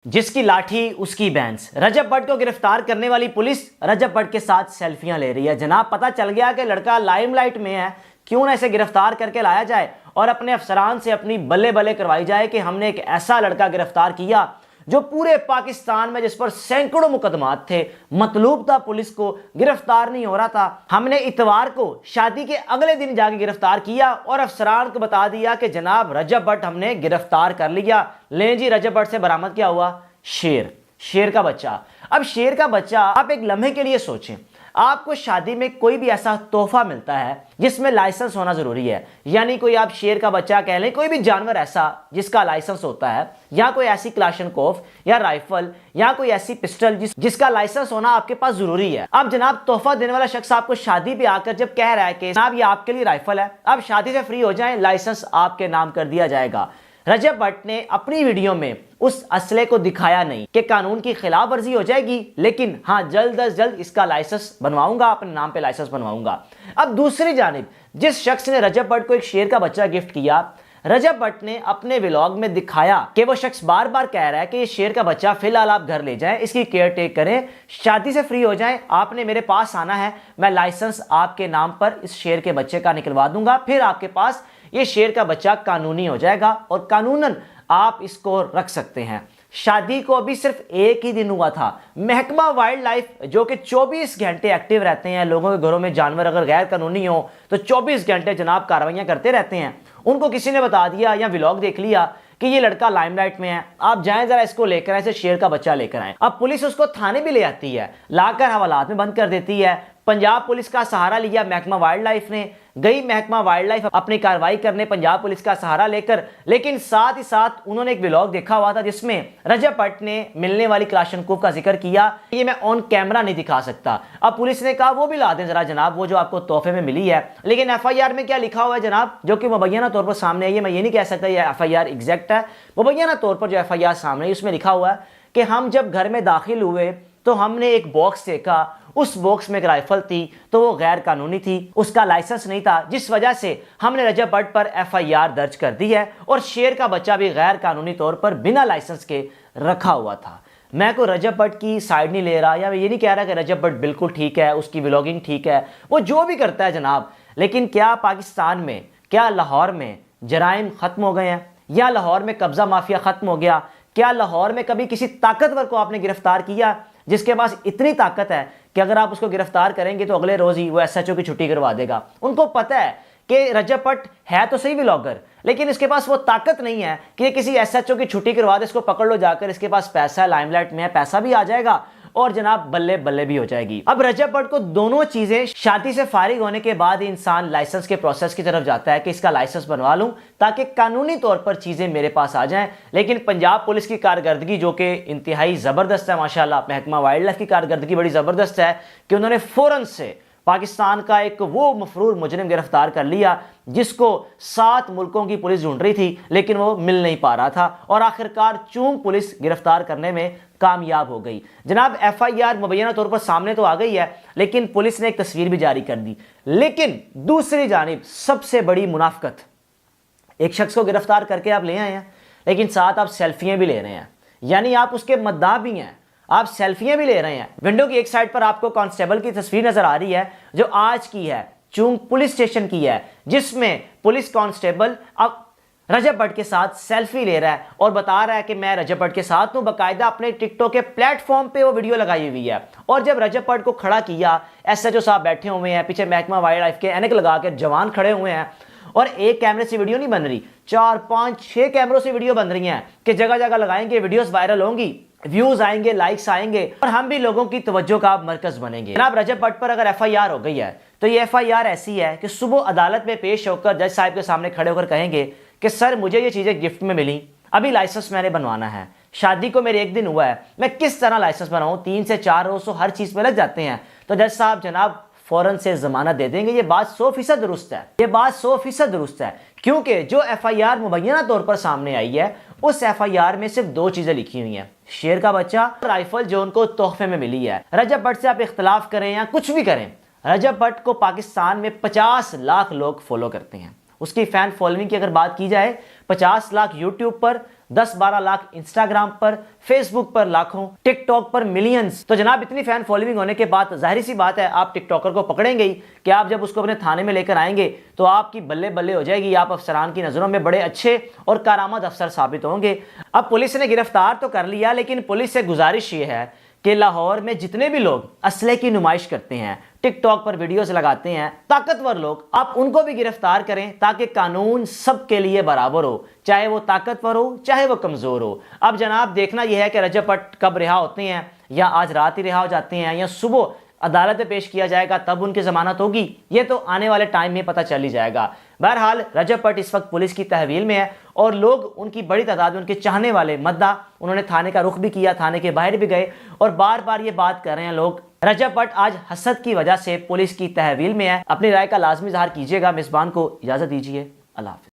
जिसकी लाठी उसकी भैंस। रजब भट्ट को गिरफ्तार करने वाली पुलिस रजब भट्ट के साथ सेल्फियां ले रही है। जनाब, पता चल गया कि लड़का लाइमलाइट में है, क्यों ना इसे गिरफ्तार करके लाया जाए और अपने अफसरान से अपनी बल्ले बल्ले करवाई जाए कि हमने एक ऐसा लड़का गिरफ्तार किया जो पूरे पाकिस्तान में जिस पर सैकड़ों मुकदमात थे, मतलूब था, पुलिस को गिरफ्तार नहीं हो रहा था। हमने इतवार को शादी के अगले दिन जाके गिरफ्तार किया और अफसरान को बता दिया कि जनाब रजब भट्ट हमने गिरफ्तार कर लिया। लें जी, रजब भट्ट से बरामद क्या हुआ? शेर का बच्चा। अब शेर का बच्चा, आप एक लम्हे के लिए सोचें, आपको शादी में कोई भी ऐसा तोहफा मिलता है जिसमें लाइसेंस होना जरूरी है, यानी कोई आप शेर का बच्चा कह लें, कोई भी जानवर ऐसा जिसका लाइसेंस होता है, या कोई ऐसी क्लाशनकोफ या राइफल या कोई ऐसी पिस्टल जिसका लाइसेंस होना आपके पास जरूरी है। अब जनाब, तोहफा देने वाला शख्स आपको शादी पे आकर जब कह रहा है कि जनाब ये आपके लिए राइफल है, अब शादी से फ्री हो जाएं, लाइसेंस आपके नाम कर दिया जाएगा। रजब भट्ट ने अपनी वीडियो में उस असले को दिखाया नहीं कि कानून की खिलाफ वर्जी हो जाएगी, लेकिन हाँ, जल्द अज जल्द इसका लाइसेंस बनवाऊंगा, अपने नाम पे लाइसेंस बनवाऊंगा। अब दूसरी जानिब, जिस शख्स ने रजब भट्ट को एक शेर का बच्चा गिफ्ट किया, रजब भट्ट ने अपने व्लॉग में दिखाया कि वो शख्स बार बार कह रहा है कि ये शेर का बच्चा फिलहाल आप घर ले जाएं, इसकी केयर टेक करें, शादी से फ्री हो जाएं, आपने मेरे पास आना है, मैं लाइसेंस आपके नाम पर इस शेर के बच्चे का निकलवा दूंगा, फिर आपके पास ये शेर का बच्चा कानूनी हो जाएगा और कानूनन आप इसको रख सकते हैं। शादी को अभी सिर्फ एक ही दिन हुआ था। महकमा वाइल्ड लाइफ जो कि 24 घंटे एक्टिव रहते हैं, लोगों के घरों में जानवर अगर गैर कानूनी हो तो 24 घंटे जनाब कार्रवाइयां करते रहते हैं, उनको किसी ने बता दिया या व्लॉग देख लिया कि ये लड़का लाइमलाइट में है, आप जाएं जरा इसको लेकर आए, इसे शेर का बच्चा लेकर आए। अब पुलिस उसको थाने भी ले आती है, लाकर हवालात में बंद कर देती है। पंजाब पुलिस का सहारा लिया महकमा वाइल्ड लाइफ ने, गई महकमा वाइल्ड लाइफ अपनी कार्रवाई करने पंजाब पुलिस का सहारा लेकर, लेकिन साथ ही साथ उन्होंने एक व्लॉग देखा हुआ था जिसमें रजब भट्ट ने मिलने वाली क्लाशनकोफ का जिक्र किया। ये मैं ऑन कैमरा नहीं दिखा सकता। अब पुलिस ने कहा वो भी ला दें जरा जनाब, वो जो आपको तोहफे में मिली है। लेकिन FIR में क्या लिखा हुआ है जनाब, जो कि मुबैना तौर पर सामने आई है, मैं ये नहीं कह सकता ये FIR एग्जैक्ट है, मुबैना तौर पर जो FIR सामने है उसमें लिखा हुआ है कि हम जब घर में दाखिल हुए तो हमने एक बॉक्स देखा, उस बॉक्स में एक राइफल थी तो वो गैर कानूनी थी, उसका लाइसेंस नहीं था, जिस वजह से हमने रजब भट्ट पर FIR दर्ज कर दी है और शेर का बच्चा भी गैर कानूनी तौर पर बिना लाइसेंस के रखा हुआ था। मैं को रजब भट्ट की साइड नहीं ले रहा, या मैं ये नहीं कह रहा कि रजब भट्ट बिल्कुल ठीक है, उसकी व्लॉगिंग ठीक है, वो जो भी करता है जनाब, लेकिन क्या पाकिस्तान में, क्या लाहौर में जराइम खत्म हो गए हैं, या लाहौर में कब्जा माफिया खत्म हो गया? क्या लाहौर में कभी किसी ताकतवर को आपने गिरफ्तार किया जिसके पास इतनी ताकत है कि अगर आप उसको गिरफ्तार करेंगे तो अगले रोज ही वो SHO की छुट्टी करवा देगा? उनको पता है कि रजब भट्ट है तो सही व्लॉगर, लेकिन इसके पास वो ताकत नहीं है कि ये किसी SHO की छुट्टी करवा दे, इसको पकड़ लो जाकर, इसके पास पैसा है, लाइमलाइट में है, पैसा भी आ जाएगा और जनाब बल्ले बल्ले भी हो जाएगी। अब रजब भट्ट को दोनों चीजें, शादी से फारिग होने के बाद इंसान लाइसेंस के प्रोसेस की तरफ जाता है कि इसका लाइसेंस बनवा लूं ताकि कानूनी तौर पर चीजें मेरे पास आ जाएं, लेकिन पंजाब पुलिस की कारकर्दगी जो कि इंतहाई जबरदस्त है माशाल्लाह, महकमा वाइल्ड लाइफ की कारकर्दगी बड़ी जबरदस्त है कि उन्होंने फौरन से पाकिस्तान का एक वो मफरूर मुजरिम गिरफ्तार कर लिया जिसको 7 मुल्कों की पुलिस ढूंढ रही थी, लेकिन वो मिल नहीं पा रहा था और आखिरकार चूंग पुलिस गिरफ्तार करने में कामयाब हो गई। जनाब, FIR मुबैना तौर पर सामने तो आ गई है, लेकिन पुलिस ने एक तस्वीर भी जारी कर दी। लेकिन दूसरी जानिब सबसे बड़ी मुनाफिकत, एक शख्स को गिरफ्तार करके आप ले आए हैं, लेकिन साथ आप सेल्फियां भी ले रहे हैं, यानी आप उसके मद्दाह भी हैं, आप सेल्फियां भी ले रहे हैं। विंडो की एक साइड पर आपको कांस्टेबल की तस्वीर नजर आ रही है जो आज की है, चूंग पुलिस स्टेशन की है, जिसमें पुलिस कांस्टेबल अब रजब भट्ट के साथ सेल्फी ले रहा है और बता रहा है कि मैं रजब भट्ट के साथ हूं। बाकायदा अपने टिकटॉक के प्लेटफॉर्म पे वो वीडियो लगाई हुई है। और जब रजब भट्ट को खड़ा किया, SHO साहब बैठे हुए हैं, पीछे महकमा वाइल्ड लाइफ के ऐनक लगा के जवान खड़े हुए हैं, और एक कैमरे से वीडियो नहीं बन रही, 4, 5, 6 कैमरों से वीडियो बन रही हैं कि जगह जगह लगाएंगे, वीडियोस वायरल होंगी, व्यूज आएंगे, लाइक्स आएंगे और हम भी लोगों की तवज्जो का मरकज बनेंगे। जनाब, रजब भट्ट पर अगर FIR हो गई है तो ये FIR ऐसी है कि सुबह अदालत में पेश होकर जज साहब के सामने खड़े होकर कहेंगे कि सर मुझे ये चीजें गिफ्ट में मिली, अभी लाइसेंस मैंने बनवाना है, शादी को मेरे 1 दिन हुआ है, मैं किस तरह लाइसेंस बनाऊं, 3 से 4 रोज तो हर चीज में लग जाते हैं, तो जज साहब जनाब फौरन से जमानत दे देंगे। ये बात 100% दुरुस्त है, ये बात 100% दुरुस्त है, क्योंकि जो FIR मुबैना तौर पर सामने आई है उस FIR में सिर्फ 2 चीजें लिखी हुई हैं, शेर का बच्चा, राइफल जो उनको तोहफे में मिली है। रजब भट्ट से आप इख्तलाफ करें या कुछ भी करें, रजब भट्ट को पाकिस्तान में 50 लाख लोग फॉलो करते हैं, उसकी फैन फॉलोइंग की अगर बात की जाए 50 लाख यूट्यूब पर, 10-12 लाख इंस्टाग्राम पर, फेसबुक पर लाखों, टिकटॉक पर मिलियंस। तो जनाब इतनी फैन फॉलोइंग होने के बाद जाहिर सी बात है आप टिकटॉकर को पकड़ेंगे ही कि आप जब उसको अपने थाने में लेकर आएंगे तो आपकी बल्ले बल्ले हो जाएगी, आप अफसरान की नजरों में बड़े अच्छे और कारामद अफसर साबित होंगे। अब पुलिस ने गिरफ्तार तो कर लिया, लेकिन पुलिस से गुजारिश ये है कि लाहौर में जितने भी लोग असले की नुमाइश करते हैं, टिकटॉक पर वीडियोस लगाते हैं, ताकतवर लोग, आप उनको भी गिरफ्तार करें ताकि कानून सबके लिए बराबर हो, चाहे वो ताकतवर हो चाहे वो कमजोर हो। अब जनाब देखना यह है कि रजब भट्ट कब रिहा होते हैं, या आज रात ही रिहा हो जाते हैं, या सुबह अदालत में पेश किया जाएगा तब उनकी जमानत होगी, ये तो आने वाले टाइम में पता चल ही जाएगा। बहरहाल रजब भट्ट इस वक्त पुलिस की तहवील में है और लोग उनकी बड़ी तादाद में, उनके चाहने वाले मद्दा, उन्होंने थाने का रुख भी किया, थाने के बाहर भी गए और बार बार ये बात कर रहे हैं लोग, रजब भट्ट आज हसद की वजह से पुलिस की तहवील में है। अपनी राय का लाजमी इजहार कीजिएगा। मेजबान को इजाजत दीजिए। अल्लाह हाफिज़।